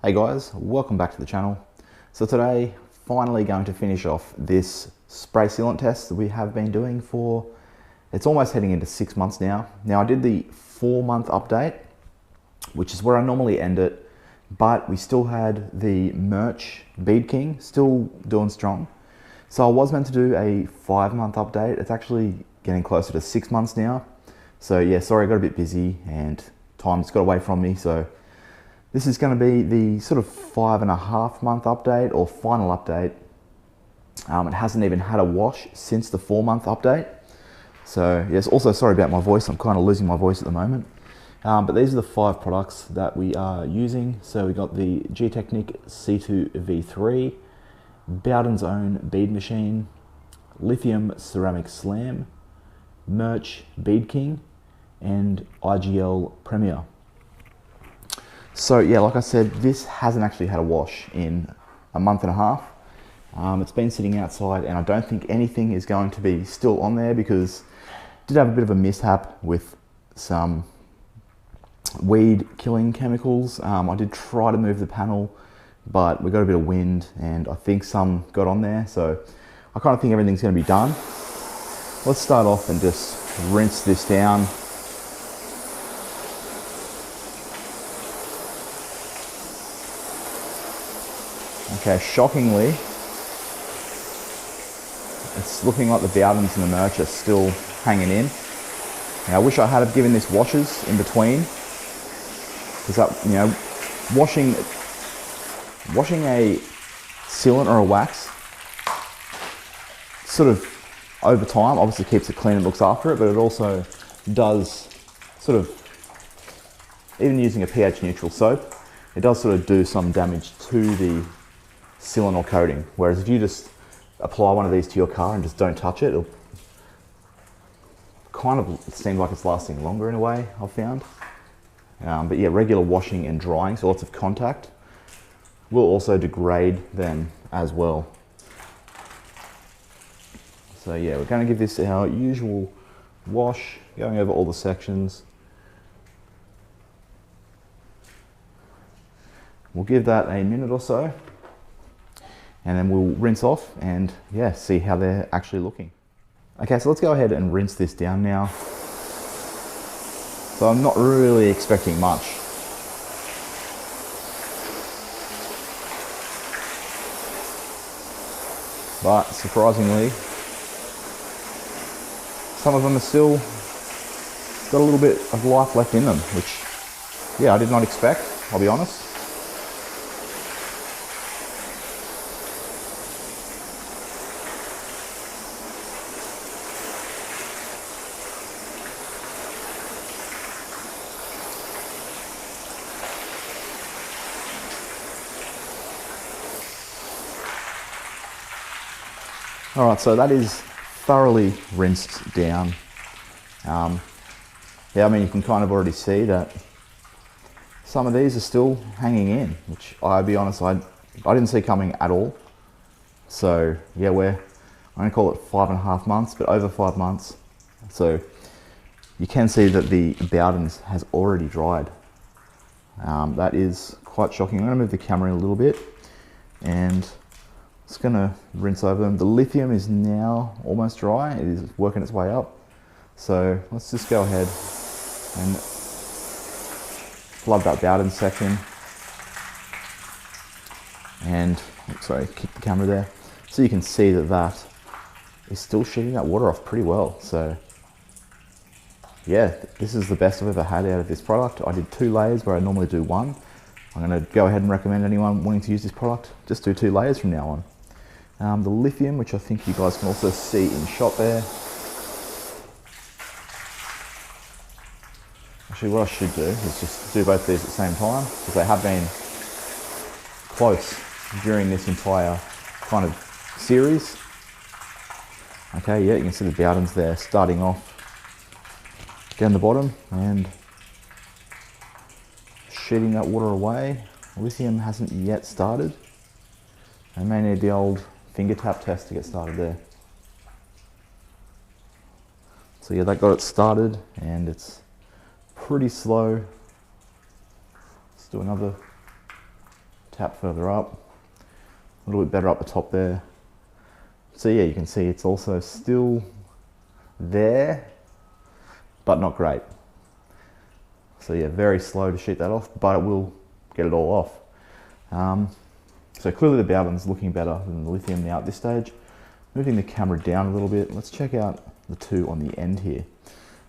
Hey guys, welcome back to the channel. So today, finally going to finish off this spray sealant test that we have been doing for, it's almost heading into 6 months now. Now I did the 4-month update, which is where I normally end it, but we still had the Mirch Bead King still doing strong. So I was meant to do a 5-month update. It's actually getting closer to 6 months now. So yeah, sorry, I got a bit busy and time's got away from me. So this is going to be the sort of 5.5-month update or final update. It hasn't even had a wash since the 4-month update. So yes, also sorry about my voice. I'm kind of losing my voice at the moment. But these are the 5 products that we are using. So we got the Gtechniq C2V3, Bowden's own bead machine, Lithium Ceramic Slam, Mirch Bead King, and IGL Premier. So yeah, like I said, this hasn't actually had a wash in a month and a half. It's been sitting outside and I don't think anything is going to be still on there because I did have a bit of a mishap with some weed killing chemicals. I did try to move the panel, but we got a bit of wind and I think some got on there. So I kind of think everything's going to be done. Let's start off and just rinse this down. Okay, shockingly, it's looking like the Bowdens and the Mirch are still hanging in. Now, I wish I had given this washes in between, because that, you know, washing a sealant or a wax sort of over time obviously keeps it clean and looks after it, but it also does sort of, even using a pH neutral soap, it does sort of do some damage to the sealant or coating. Whereas if you just apply one of these to your car and just don't touch it, it'll kind of seem like it's lasting longer in a way, I've found. But yeah, regular washing and drying, so lots of contact, will also degrade them as well. So yeah, we're going to give this our usual wash, going over all the sections. We'll give that a minute or so, and then we'll rinse off and yeah, see how they're actually looking. Okay, so let's go ahead and rinse this down now. So I'm not really expecting much. But surprisingly, some of them are still got a little bit of life left in them, which yeah, I did not expect, I'll be honest. All right, so that is thoroughly rinsed down. Yeah, I mean, you can kind of already see that some of these are still hanging in, which I'll be honest, I didn't see coming at all. So yeah, I'm gonna call it 5.5 months, but over 5 months. So you can see that the Bowdens has already dried. That is quite shocking. I'm gonna move the camera in a little bit and just gonna rinse over them. The lithium is now almost dry. It is working its way up. So let's just go ahead and flood that Bowden section. And, sorry, kick the camera there. So you can see that that is still shooting that water off pretty well. So yeah, this is the best I've ever had out of this product. I did 2 layers where I normally do 1. I'm gonna go ahead and recommend anyone wanting to use this product, just do 2 layers from now on. The lithium, which I think you guys can also see in shot there. Actually, what I should do is just do both these at the same time, because they have been close during this entire kind of series. Okay, yeah, you can see the Bowdens there starting off down the bottom and shooting that water away. Lithium hasn't yet started. I may need the old finger tap test to get started there. So yeah, that got it started and it's pretty slow. Let's do another tap further up, a little bit better up the top there. So yeah, you can see it's also still there, but not great. So yeah, very slow to sheet that off, but it will get it all off. So clearly the Bowden's looking better than the Lithium now at this stage. Moving the camera down a little bit, let's check out the two on the end here.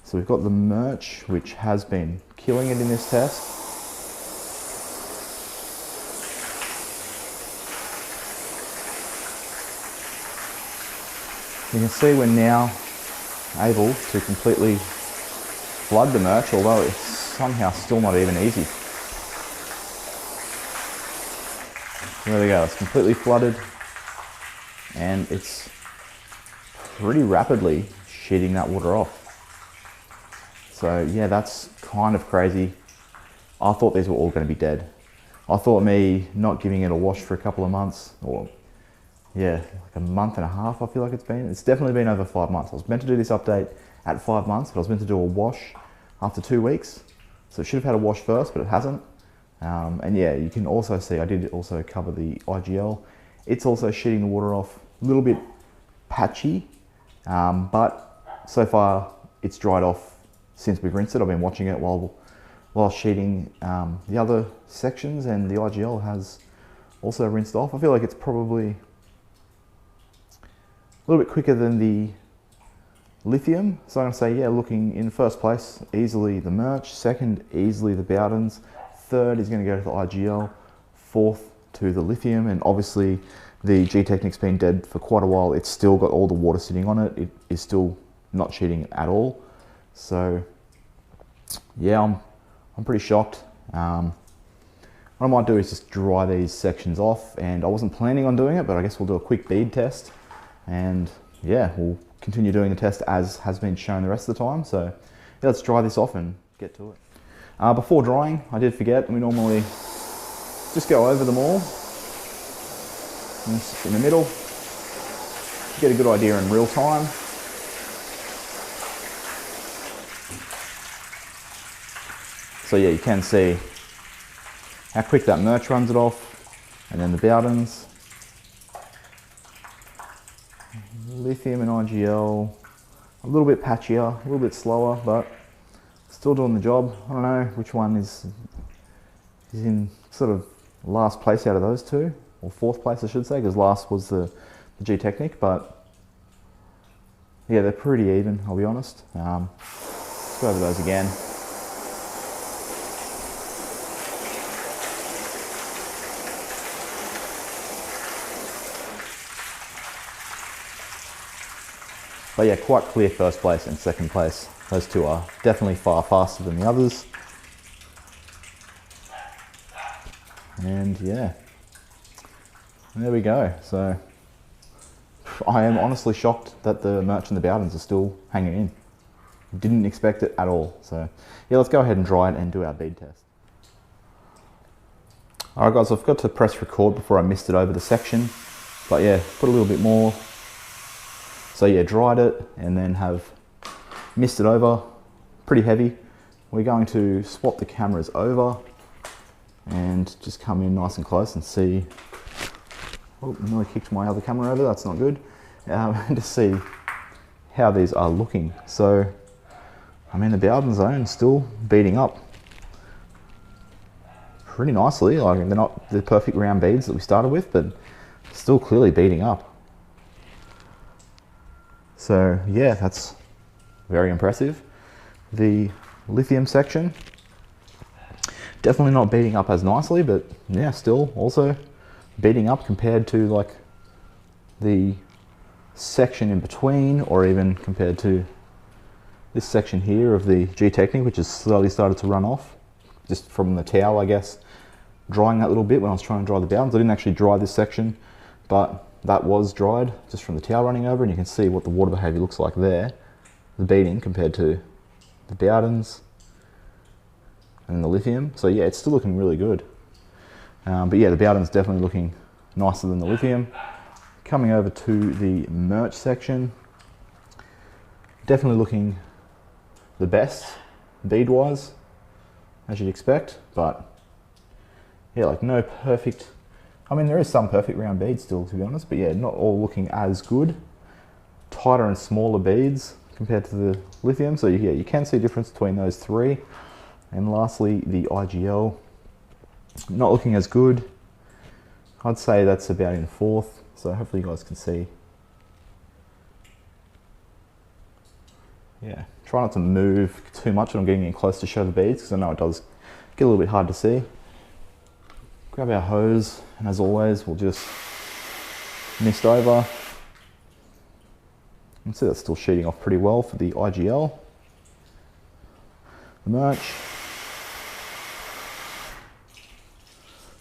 So we've got the Mirch, which has been killing it in this test. You can see we're now able to completely flood the Mirch, although it's somehow still not even easy. There we go, it's completely flooded and it's pretty rapidly sheeting that water off. So yeah, that's kind of crazy. I thought these were all going to be dead. I thought me not giving it a wash for a couple of months, or yeah, like a month and a half I feel like it's been. It's definitely been over 5 months. I was meant to do this update at 5 months, but I was meant to do a wash after 2 weeks. So it should have had a wash first, but it hasn't. And yeah, you can also see, I did also cover the IGL. It's also sheeting the water off, a little bit patchy, but so far it's dried off since we've rinsed it. I've been watching it while sheeting the other sections, and the IGL has also rinsed off. I feel like it's probably a little bit quicker than the Lithium. So I'm going to say, yeah, looking in first place, easily the Mirch. Second, easily the Bowden's. Third is going to go to the IGL. Fourth to the Lithium, and obviously the Gtechniq's been dead for quite a while. It's still got all the water sitting on it. It is still not sheeting at all. So yeah, I'm pretty shocked. What I might do is just dry these sections off, and I wasn't planning on doing it, but I guess we'll do a quick bead test, and yeah, we'll continue doing the test as has been shown the rest of the time. So yeah, let's dry this off and get to it. Before drying, I did forget, we normally just go over them all in the middle, get a good idea in real time. So yeah, you can see how quick that Mirch runs it off, and then the Bowden's. Lithium and IGL, a little bit patchier, a little bit slower, but still doing the job. I don't know which one is in sort of last place out of those two, or fourth place I should say, because last was the Gtechniq, but yeah, they're pretty even, I'll be honest. Let's go over those again. But yeah, quite clear first place and second place. Those two are definitely far faster than the others. And yeah, there we go. So I am honestly shocked that the Mirch and the Bowden's are still hanging in. Didn't expect it at all. So yeah, let's go ahead and dry it and do our bead test. Alright guys, I forgot to press record before I missed it over the section. But yeah, put a little bit more. So yeah, dried it and then have missed it over, pretty heavy. We're going to swap the cameras over and just come in nice and close and see. Oh, nearly kicked my other camera over, that's not good. And to see how these are looking. So, I mean, the Bowden zone still beading up pretty nicely. Like, they're not the perfect round beads that we started with, but still clearly beading up. So yeah, that's very impressive. The Lithium section, definitely not beating up as nicely, but yeah, still also beating up compared to like the section in between, or even compared to this section here of the Gtechniq, which has slowly started to run off just from the towel, I guess, drying that little bit when I was trying to dry the Bowdens. I didn't actually dry this section, but that was dried just from the towel running over, and you can see what the water behavior looks like there, the beading compared to the Bowdens and the Lithium. So yeah, it's still looking really good. But yeah, the Bowden's definitely looking nicer than the Lithium. Coming over to the Mirch section, definitely looking the best bead wise, as you'd expect, but yeah, like no perfect I mean, there is some perfect round beads still, to be honest, but yeah, not all looking as good. Tighter and smaller beads compared to the lithium, so yeah, you can see a difference between those three. And lastly, the IGL, not looking as good. I'd say that's about in fourth, so hopefully you guys can see. Yeah, try not to move too much when I'm getting in close to show the beads, because I know it does get a little bit hard to see. Grab our hose, and as always, we'll just mist over. You can see that's still sheeting off pretty well for the IGL. The Mirch,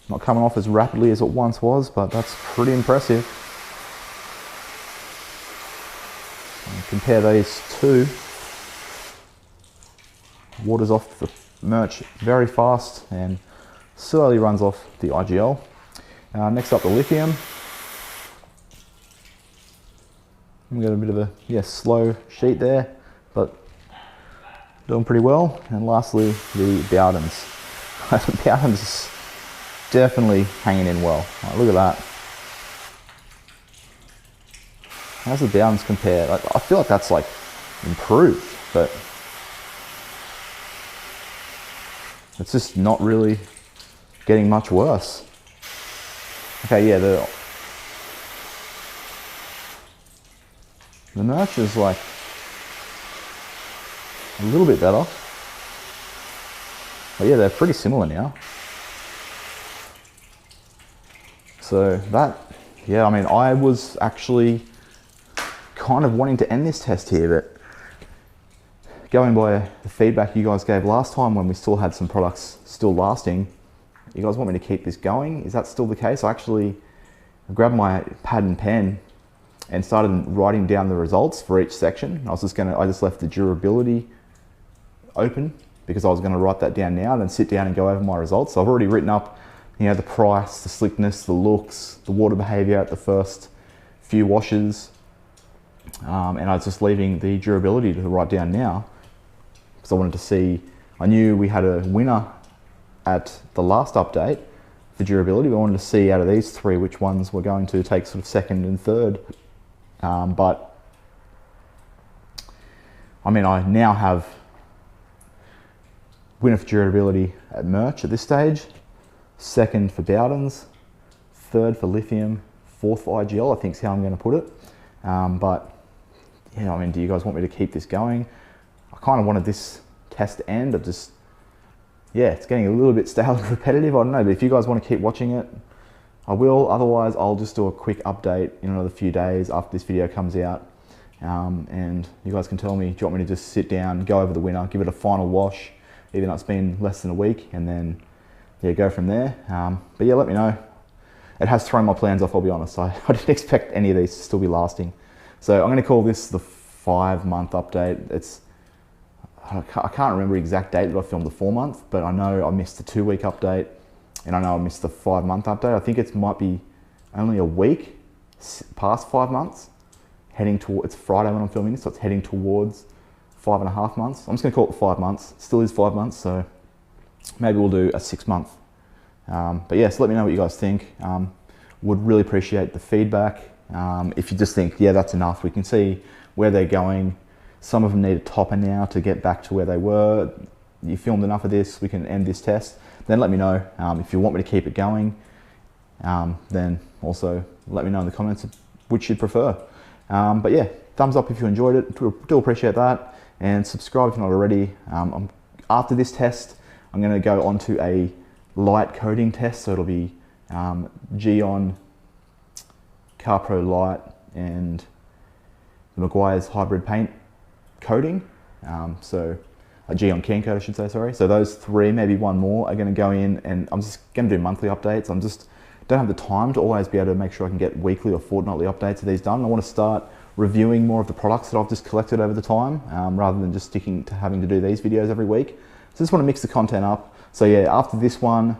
not coming off as rapidly as it once was, but that's pretty impressive. And compare these two. Water's off the Mirch very fast and slowly runs off the IGL. Next up, the lithium. We got a bit of a slow sheet there, but doing pretty well. And lastly, the Bowdens. The Bowdens is definitely hanging in well. Right, look at that. How's the Bowdens compare? I feel like that's like improved, but it's just not really getting much worse. Okay, yeah, the Mirch is like a little bit better. But yeah, they're pretty similar now. So that, yeah, I mean, I was actually kind of wanting to end this test here, but going by the feedback you guys gave last time when we still had some products still lasting, you guys want me to keep this going? Is that still the case? I actually grabbed my pad and pen and started writing down the results for each section. I just left the durability open because I was gonna write that down now and then sit down and go over my results. So I've already written up, you know, the price, the slickness, the looks, the water behavior at the first few washes. And I was just leaving the durability to write down now because I wanted to see, I knew we had a winner at the last update for durability. We wanted to see out of these three which ones were going to take sort of second and third. But I mean, I now have winner for durability at Mirch at this stage, second for Bowden's, third for lithium, fourth for IGL, I think is how I'm going to put it. But yeah, I mean, do you guys want me to keep this going? I kind of wanted this test to end. Yeah, it's getting a little bit stale and repetitive, I don't know, but if you guys want to keep watching it, I will. Otherwise, I'll just do a quick update in another few days after this video comes out. And you guys can tell me, do you want me to just sit down, go over the winner, give it a final wash, even though it's been less than a week, and then yeah, go from there. But yeah, let me know. It has thrown my plans off, I'll be honest. I didn't expect any of these to still be lasting. So I'm going to call this the 5-month update. I can't remember the exact date that I filmed the 4-month, but I know I missed the 2-week update, and I know I missed the 5-month update. I think it might be only a week past 5 months, heading toward, it's Friday when I'm filming this, so it's heading towards 5.5 months. I'm just going to call it 5 months. It still is 5 months, so maybe we'll do a 6-month. But yeah, so let me know what you guys think. Would really appreciate the feedback. If you just think, yeah, that's enough, we can see where they're going. Some of them need a topper now to get back to where they were. You filmed enough of this, we can end this test. Then let me know. If you want me to keep it going, then also let me know in the comments which you'd prefer. But yeah, thumbs up if you enjoyed it. Do appreciate that. And subscribe if you're not already. After this test, I'm going to go on to a light coating test. So it'll be Geon, CarPro Light, and the Meguiar's hybrid paint coating. So a Geon can coat, I should say, sorry. So those three, maybe one more, are going to go in, and I'm just going to do monthly updates. Don't have the time to always be able to make sure I can get weekly or fortnightly updates of these done. I want to start reviewing more of the products that I've just collected over the time, rather than just sticking to having to do these videos every week. So I just want to mix the content up. So yeah, after this one,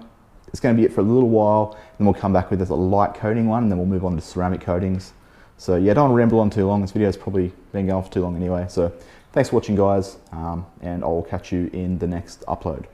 it's going to be it for a little while, then we'll come back with a light coating one, and then we'll move on to ceramic coatings. So yeah, don't want to ramble on too long. This video's probably been going for too long anyway. So thanks for watching, guys, and I'll catch you in the next upload.